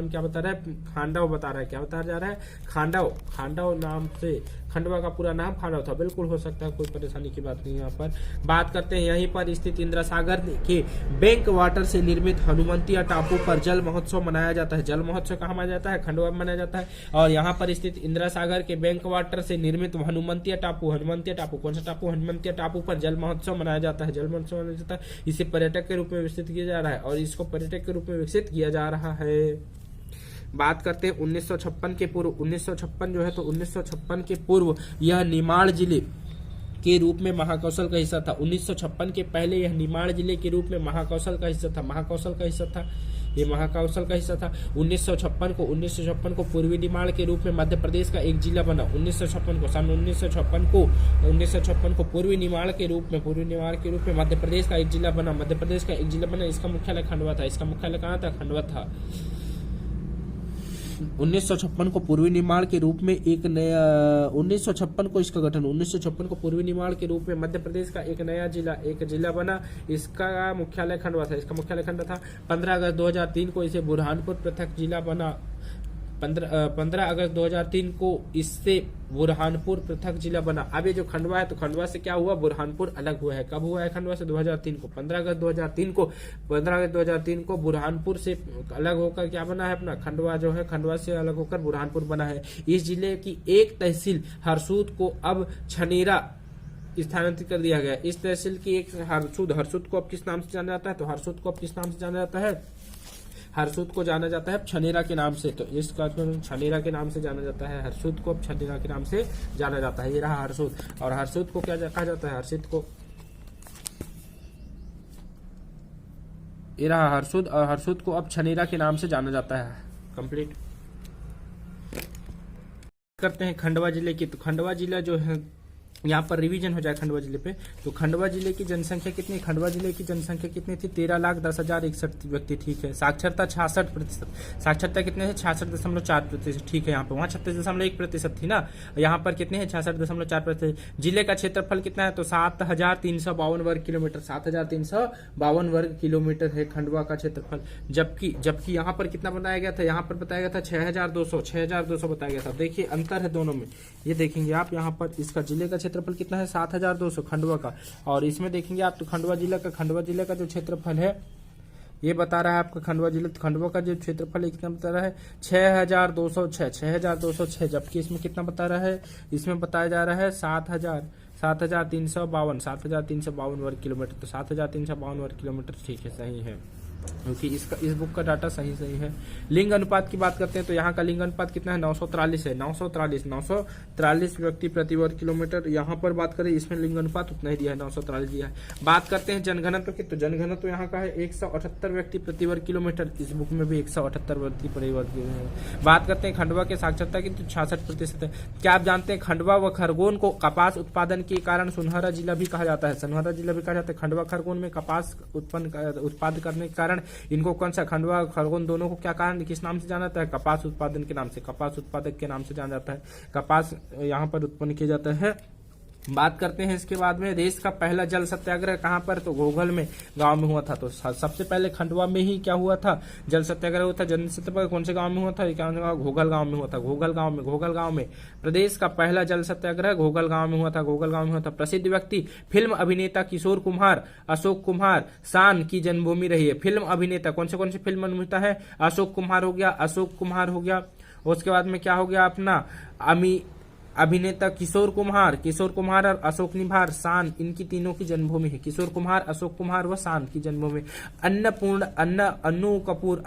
क्या बता रहा है? खांडव बता रहा है। क्या बताया जा रहा है? खांडव नाम से खंडवा का पूरा नाम खांडव था। बिल्कुल हो सकता है, कोई परेशानी की बात नहीं। यहाँ पर बात करते हैं यहीं पर स्थित इंदिरा सागर के बैंक वाटर से निर्मित हनुमंतिया टापू पर जल महोत्सव मनाया जाता है। जल महोत्सव कहाँ मनाया जाता है? खंडवा में मनाया जाता है। और यहाँ पर स्थित इंदिरा सागर के बैंक वाटर से निर्मित हनुमंतिया टापू कौन सा टापू? हनुमंतिया टापू पर जल महोत्सव मनाया जाता है। इसे पर्यटक के रूप में विकसित किया जा रहा है और इसको पर्यटक के रूप में विकसित किया जा रहा है। बात करते हैं 1956 के पूर्व, 1956 जो है, तो 1956 के पूर्व यह निमाड़ जिले के रूप में महाकौशल का हिस्सा था। 1956 के पहले यह निमाड़ जिले के रूप में महाकौशल का हिस्सा था। महाकौशल का हिस्सा था, ये महाकौशल का हिस्सा था। 1956 को पूर्वी निमाड़ के रूप में मध्य प्रदेश का एक जिला बना। 1956 को पूर्वी निमाड़ के रूप में मध्य प्रदेश का एक जिला बना। इसका मुख्यालय खंडवा था। इसका मुख्यालय कहाँ था? खंडवा था। 1956 को पूर्वी निमाड़ के रूप में एक नया 1956 को इसका गठन 1956 को पूर्वी निमाड़ के रूप में मध्य प्रदेश का एक नया जिला बना। इसका मुख्यालय खंडवा था। 15 अगस्त 2003 को इसे बुरहानपुर पृथक जिला बना। 15 अगस्त 2003 को इससे बुरहानपुर पृथक जिला बना। अब ये जो खंडवा है, तो खंडवा से क्या हुआ? बुरहानपुर अलग हुआ है। कब हुआ है खंडवा से? 2003 को। 15 अगस्त 2003 को बुरहानपुर से अलग होकर क्या बना है अपना? खंडवा जो है, खंडवा से अलग होकर बुरहानपुर बना है। इस जिले की एक तहसील हरसूद को अब छनेरा स्थानांतरित कर दिया गया। इस तहसील की एक हरसूद को अब किस नाम से जाना जाता है? तो हरसूद को अब किस नाम से जाना जाता है? हरसूद को जाना जाता है छनेरा के नाम से। तो इसका छनेरा के नाम से जाना जाता है। हरसूद को अब छनेरा के नाम से जाना जाता है। ये रहा हरसूद। और हरसूद को क्या कहा जाता है? ये रहा हरसूद, और हरसूद को अब छनेरा के नाम से जाना जाता है। कंप्लीट करते हैं खंडवा जिले की। तो खंडवा जिला जो है, यहाँ पर रिवीजन हो जाए खंडवा जिले पे। तो खंडवा जिले की जनसंख्या कितनी? खंडवा जिले की जनसंख्या कितनी थी? 13,10,061 व्यक्ति। ठीक है। साक्षरता 66%। साक्षरता कितने है? 66.4%। ठीक है। यहाँ पर वहाँ 36.1% थी ना, यहाँ पर कितने हैं? 66.4%। जिले का क्षेत्रफल कितना है? तो 7,352 वर्ग किलोमीटर। 7,352 वर्ग किलोमीटर है खंडवा का क्षेत्रफल। जबकि यहाँ पर कितना बताया गया था? यहाँ पर बताया गया था 6,200 बताया गया था। देखिए अंतर है दोनों में, ये देखेंगे आप। यहाँ पर इसका जिले का क्षेत्रफल कितना है? 7,200 खंडवा का। और इसमें देखेंगे आप तो खंडवा जिला का जो क्षेत्रफल है ये बता रहा है आपका खंडवा का जो क्षेत्रफल है कितना बता रहा है? 6,206। जबकि इसमें कितना बता रहा है? इसमें बताया जा रहा है 7,352 वर्ग किलोमीटर। तो 7,352 वर्ग किलोमीटर ठीक है, सही है, क्योंकि इस बुक का डाटा सही है। लिंग अनुपात की बात करते हैं तो यहाँ का लिंग अनुपात कितना है? 943 है। 943 व्यक्ति प्रति वर्ग किलोमीटर। यहाँ पर बात करें, इसमें लिंग अनुपात उतना ही दिया है, 943 दिया है। बात करते हैं जनघनत्व की। तो जनघनत्व यहाँ का है 178 व्यक्ति प्रति वर्ग किलोमीटर। इस बुक में भी 178 व्यक्ति प्रति वर्ग किलोमीटर। बात करते हैं खंडवा के साक्षरता की, तो 66% है। क्या आप जानते हैं खंडवा व खरगोन को कपास उत्पादन के कारण सुनहरा जिला भी कहा जाता है? खंडवा खरगोन में कपास उत्पादन करने के कारण इनको कौन सा? खंडवा खरगोन दोनों को क्या कारण, किस नाम से जाना जाता है? कपास उत्पादन के नाम से, कपास उत्पादक के नाम से जाना जाता है। कपास यहाँ पर उत्पन्न किया जाता है। बात करते हैं इसके बाद में, देश का पहला जल सत्याग्रह कहाँ पर? तो घोघल में गांव में हुआ था। तो सबसे पहले खंडवा में ही क्या हुआ था? जल सत्याग्रह हुआ था। जल सत्याग्रह कौन से गांव में हुआ था? घोघल गांव में हुआ था। घोघल गांव में प्रदेश का पहला जल सत्याग्रह घोघल गांव में हुआ था। प्रसिद्ध व्यक्ति फिल्म अभिनेता किशोर कुमार, अशोक कुमार शान की जन्मभूमि रही है। फिल्म अभिनेता कौन से फिल्म अभिनेता है? अशोक कुमार हो गया। उसके बाद में क्या हो गया अपना? अभिनेता किशोर कुमार और अशोक निभार शान, इनकी तीनों की जन्मभूमि है। किशोर कुमार, अशोक कुमार व शान की जन्मभूमि। अन्नू कपूर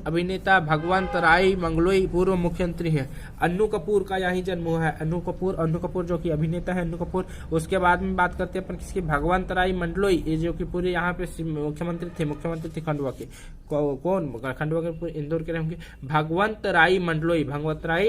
अभिनेता भगवंत राय मंगलोई पूर्व मुख्यमंत्री है। अन्नू कपूर का यही जन्म हुआ है। अन्नू कपूर जो कि अभिनेता है, अन्नू कपूर। उसके बाद में बात करते हैं अपन किसकी? भगवंत राय मंडलोई, ये जो कि पूरे यहाँ पे मुख्यमंत्री थे खंडवा के। कौन? खंडवा के इंदौर के रहेंगे। भगवंत राय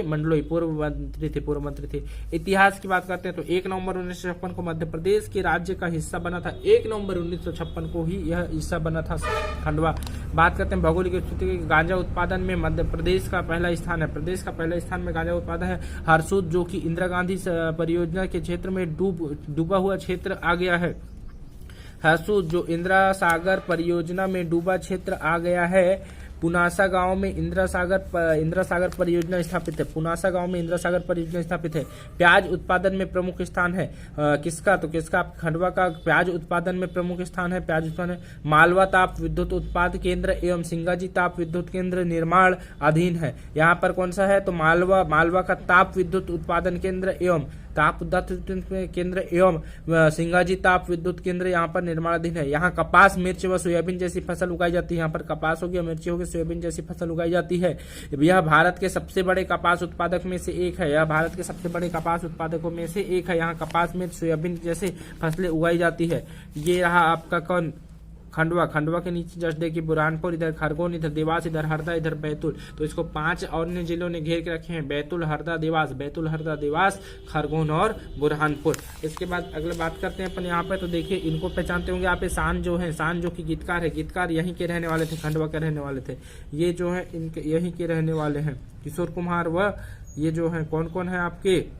मंडलोई पूर्व मंत्री थे। इतिहास की बात करते हैं तो 1 नवंबर 1956 को मध्य प्रदेश के राज्य का हिस्सा बना था। 1 नवंबर 1956 को ही यह हिस्सा बना था खंडवा। बात करते हैं भौगोलिक स्थिति। गांजा उत्पादन में मध्य प्रदेश का पहला स्थान है। प्रदेश का पहला स्थान में गांजा उत्पादन है। हरसूद जो कि इंदिरा गांधी परियोजना के क्षेत्र में डूबा हुआ क्षेत्र आ गया है। हरसूद जो इंदिरा सागर परियोजना में डूबा क्षेत्र आ गया है। पुनासा गांव में इंदिरा सागर परियोजना स्थापित है। प्याज उत्पादन में प्रमुख स्थान है किसका? तो किसका? खंडवा का प्याज उत्पादन में प्रमुख स्थान है। मालवा ताप विद्युत उत्पाद केंद्र एवं सिंगाजी ताप विद्युत केंद्र निर्माण अधीन है। यहाँ पर कौन सा है? तो मालवा का ताप विद्युत उत्पादन केंद्र एवं ताप विद्युत केंद्र एवं सिंगाजी ताप विद्युत केंद्र यहाँ पर निर्माणाधीन है। यहाँ कपास, मिर्च व सोयाबीन जैसी फसल उगाई जाती है। यहाँ पर कपास हो गया, मिर्ची हो गया, सोयाबीन जैसी फसल उगाई जाती है। यह भारत के सबसे बड़े कपास उत्पादक में से एक है। यह भारत के सबसे बड़े कपास उत्पादकों में से एक है। यहाँ कपास, मिर्च, सोयाबीन जैसे फसलें उगाई जाती है। ये रहा आपका कौन, खंडवा। खंडवा के नीचे जस्ट देखिए बुरहानपुर, इधर खरगोन, इधर देवास, इधर हरदा, इधर बैतूल। तो इसको 5 अन्य जिलों ने घेर के रखे हैं, बैतूल, हरदा, देवास, बैतूल, हरदा, देवास, खरगोन और बुरहानपुर। इसके बाद अगले बात करते हैं अपन यहाँ पे। तो देखिए इनको पहचानते होंगे आप, शान जो है, शान जो कि गीतकार है, गीतकार यहीं के रहने वाले थे, खंडवा के रहने वाले थे। ये जो है इनके यहीं के रहने वाले हैं, किशोर कुमार व ये जो है कौन कौन है आपके,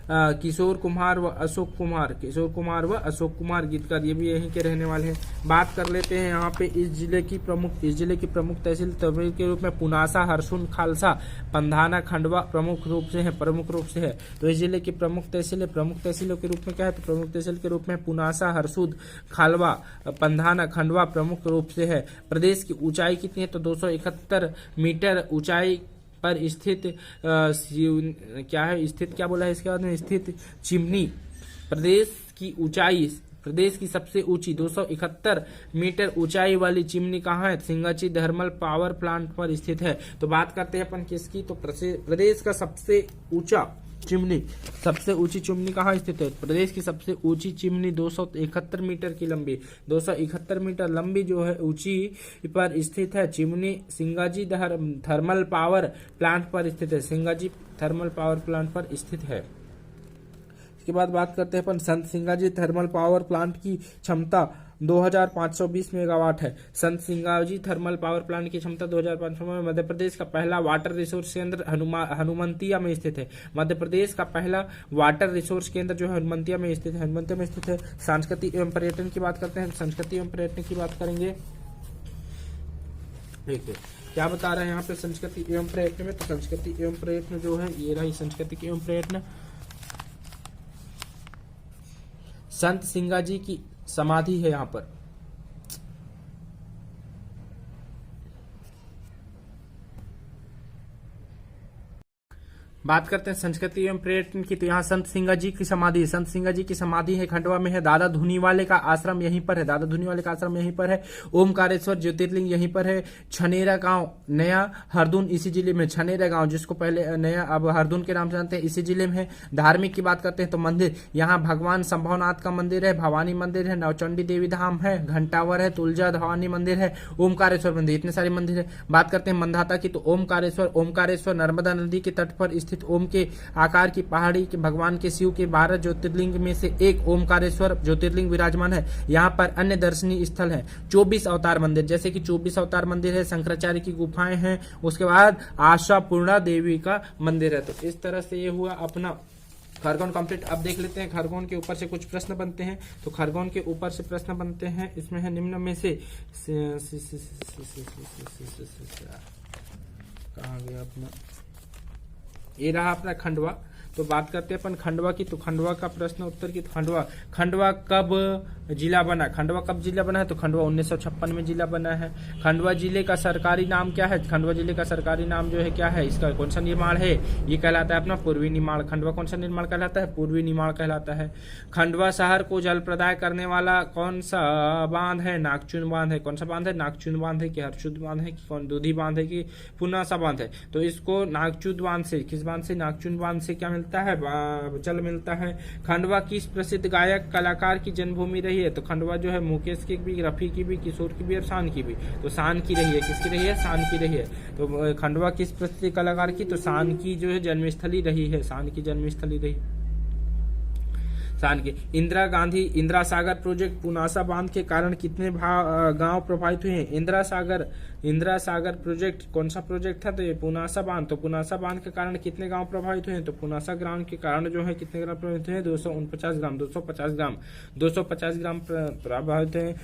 किशोर कुमार व अशोक कुमार, किशोर कुमार व अशोक कुमार गीतकार, ये भी यहीं के रहने वाले हैं। बात कर लेते हैं यहाँ पे इस जिले की प्रमुख तहसील तहसील के रूप में पुनासा, हरसुन, खालसा, पंधाना, खंडवा प्रमुख रूप से है। तो इस जिले की प्रमुख तहसीलों के रूप में क्या है, तो प्रमुख तहसील के रूप में पुनासा, हरसूद, खालवा, पंधाना, खंडवा प्रमुख रूप से है। प्रदेश की ऊंचाई कितनी है, तो 271 मीटर ऊंचाई पर स्थित क्या है, स्थित क्या बोला है इसके बाद में, स्थित चिमनी। प्रदेश की सबसे ऊंची 271 मीटर ऊंचाई वाली चिमनी कहाँ है, सिंगाजी थर्मल पावर प्लांट पर स्थित है। तो बात करते हैं अपन किसकी, तो प्रदेश का सबसे ऊंची चिमनी कहाँ स्थित है, प्रदेश की सबसे ऊंची चिमनी 271 मीटर की लंबी, 271 मीटर लंबी जो है ऊंची पर स्थित है chimney, Singaji thermal power plant पर स्थित है, सिंगाजी थर्मल पावर प्लांट पर स्थित है। इसके बाद बात करते हैं अपन संत सिंगाजी थर्मल पावर प्लांट की क्षमता 2520 मेगावाट है। संत सिंगाजी थर्मल पावर प्लांट की क्षमता 2500 में। मध्य प्रदेश का पहला वाटर रिसोर्स केंद्र हनुमंतिया में स्थित है। मध्य प्रदेश का पहला वाटर रिसोर्स केंद्र जो है हनुमंतिया में स्थित है। संस्कृति एवं पर्यटन की बात करते हैं, संस्कृति एवं पर्यटन की बात करेंगे। देखिए क्या बता रहे हैं यहाँ पे संस्कृति एवं पर्यटन में, तो संस्कृति एवं पर्यटन जो है ये रही संस्कृति एवं पर्यटन। संत सिंगाजी की समाधि है यहाँ पर। बात करते हैं संस्कृति एवं पर्यटन की, तो यहाँ संत सिंगाजी की समाधि है, खंडवा में है। दादा धुनीवाले का आश्रम यहीं पर है। ओमकारेश्वर ज्योतिर्लिंग यहीं पर है। छनेरा गांव नया हरदुन इसी जिले में, छनेरा गांव जिसको पहले नया अब हरदुन के नाम से जानते हैं, इसी जिले में है। धार्मिक की बात करते हैं तो मंदिर, यहाँ भगवान संभवनाथ का मंदिर है, भवानी मंदिर है, नवचंडी देवी धाम है, घंटावर है, तुलजा भवानी मंदिर है, ओमकारेश्वर मंदिर, इतने सारे मंदिर है। बात करते हैं मंदाता की, तो ओमकारेश्वर नर्मदा नदी के तट पर स्थित ओम के आकार की पहाड़ी के भगवान के शिव के 12 ज्योतिर्लिंग में से एक ओमकारेश्वर ज्योतिर्लिंग विराजमान है। यहाँ पर अन्य दर्शनीय स्थल है। 24 अवतार मंदिर, जैसे कि 24 अवतार मंदिर है, शंकराचार्य की गुफाएं हैं, उसके बाद आशापूर्णा देवी का मंदिर है। तो इस तरह से ये हुआ अपना खरगोन कंप्लीट। अब देख लेते हैं खरगोन के ऊपर से कुछ प्रश्न बनते हैं। तो खरगोन के ऊपर से प्रश्न बनते हैं, इसमें है निम्न में से कहाँ गया अपना, ये रहा अपना खंडवा। तो बात करते हैं अपन खंडवा की, तो खंडवा का प्रश्न उत्तर की, तो खंडवा कब जिला बना, है तो खंडवा 1956 में जिला बना है। खंडवा जिले का सरकारी नाम क्या है, खंडवा जिले का सरकारी नाम जो है क्या है, इसका कौन सा निर्माण है, ये कहलाता है अपना पूर्वी निमाड़। खंडवा कौन सा निर्माण कहलाता है, पूर्वी निमाड़ कहलाता है। खंडवा शहर को जल प्रदाय करने वाला कौन सा बांध है, नागचुन बांध है। कौन सा बांध है, नागचुन बांध है कि हरचुद बांध है कि कौन दूधी बांध है कि पुनासा बांध है। तो इसको नागचुद बांध से, किस बांध से, नागचुन बांध से क्या मिलता है, जल मिलता है। खंडवा किस प्रसिद्ध गायक कलाकार की जन्मभूमि रही है, तो खंडवा जो है मुकेश की भी, रफी की भी, किशोर की भी और शान की भी। तो शान की रही है, किसकी रही है, शान की रही है। तो खंडवा किस प्रसिद्ध कलाकार की, तो शान की जो है जन्मस्थली रही है, शान की जन्मस्थली रही। शान के इंदिरा सागर प्रोजेक्ट पुनासा बांध के कारण कितने गांव प्रभावित हुए हैं। इंदिरा सागर प्रोजेक्ट कौन सा प्रोजेक्ट था, तो ये पुनासा बांध। तो पुनासा बांध के कारण कितने गांव प्रभावित हुए हैं, तो पुनासा ग्राम के कारण जो है कितने ग्राम प्रभावित हुए, 249 ग्राम, 250 ग्राम प्रभावित हुए।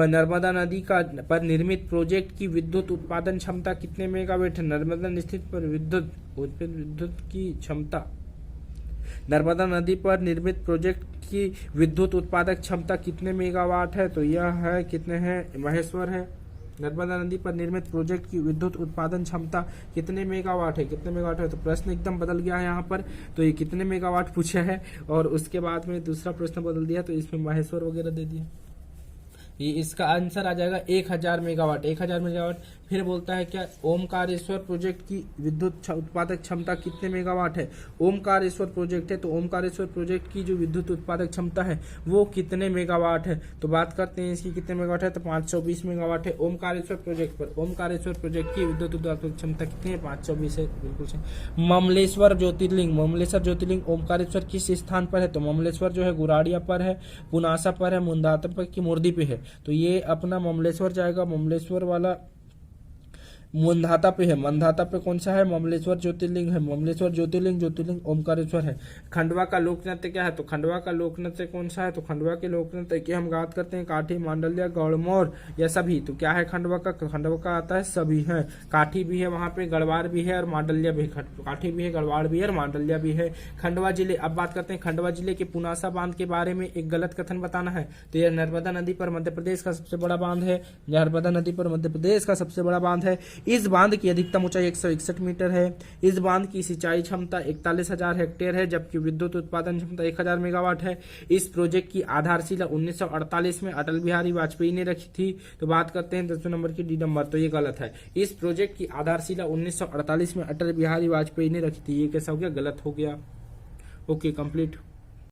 नर्मदा नदी का पर निर्मित प्रोजेक्ट की विद्युत उत्पादन क्षमता कितने मेगावाट है। नर्मदा स्थित पर विद्युत की क्षमता, नर्मदा नदी पर निर्मित प्रोजेक्ट की विद्युत उत्पादक क्षमता कितने मेगावाट है, तो यह है कितने है, महेश्वर है नर्मदा नदी पर निर्मित प्रोजेक्ट की विद्युत उत्पादन क्षमता कितने मेगावाट है, कितने मेगावाट है। तो प्रश्न एकदम बदल गया है यहाँ पर, तो ये कितने मेगावाट पूछा है, और उसके बाद में दूसरा प्रश्न बदल दिया, तो इसमें माहेश्वर वगैरह दे दिया। ये इसका आंसर आ जाएगा 1000 मेगावाट, 1000 मेगावाट। फिर बोलता है क्या, ओमकारेश्वर प्रोजेक्ट की विद्युत उत्पादक क्षमता कितने मेगावाट है। ओमकारेश्वर प्रोजेक्ट है, तो ओमकारेश्वर प्रोजेक्ट की जो विद्युत उत्पादक क्षमता है वो कितने मेगावाट है। तो बात करते हैं इसकी कितने मेगावाट है, तो 520 मेगावाट है ओमकारेश्वर प्रोजेक्ट पर। ओमकारेश्वर प्रोजेक्ट की विद्युत उत्पादक क्षमता कितनी है, 520 है, बिल्कुल सही। ममलेश्वर ज्योतिर्लिंग, ममलेश्वर ज्योतिर्लिंग ओमकारेश्वर किस स्थान पर है, तो ममलेश्वर जो है गुराड़िया पर है, पुनासा पर है, मुंदाता पर की मूर्ति पे है। तो ये अपना ममलेश्वर जाएगा, ममलेश्वर वाला मुंदाता पे है। मंदाता पे कौन सा है, ममलेश्वर ज्योतिर्लिंग है। ममलेश्वर ज्योतिर्लिंग, ज्योतिर्लिंग ओमकारेश्वर है। खंडवा का लोक नृत्य क्या है, तो खंडवा का लोक नृत्य कौन सा है, तो खंडवा के लोक नृत्य की हम बात करते हैं काठी, मांडल्या, गौड़मोर या सभी। तो क्या है खंडवा का, खंडवा का आता है सभी है। काठी भी है वहां पे, गढ़वार भी है और मांडल्या भी है। काठी भी है, गढ़वार भी है और मांडल्या भी है। खंडवा जिले, अब बात करते हैं खंडवा जिले के पुनासा बांध के बारे में एक गलत कथन बताना है। तो यह नर्मदा नदी पर मध्य प्रदेश का सबसे बड़ा बांध है। नर्मदा नदी पर मध्य प्रदेश का सबसे बड़ा बांध है। इस बांध की अधिकतम ऊंचाई 161 मीटर है। इस बांध की सिंचाई क्षमता 41,000 हेक्टेयर है, जबकि विद्युत उत्पादन क्षमता 1000 मेगावाट है। इस प्रोजेक्ट की आधारशिला 1948 में अटल बिहारी वाजपेयी ने रखी थी। तो बात करते हैं 10वें नंबर की डी नंबर, तो ये गलत है। इस प्रोजेक्ट की आधारशिला 1948 में अटल बिहारी वाजपेयी ने रखी थी, ये कैसा हो गया, गलत हो गया। Okay, complete.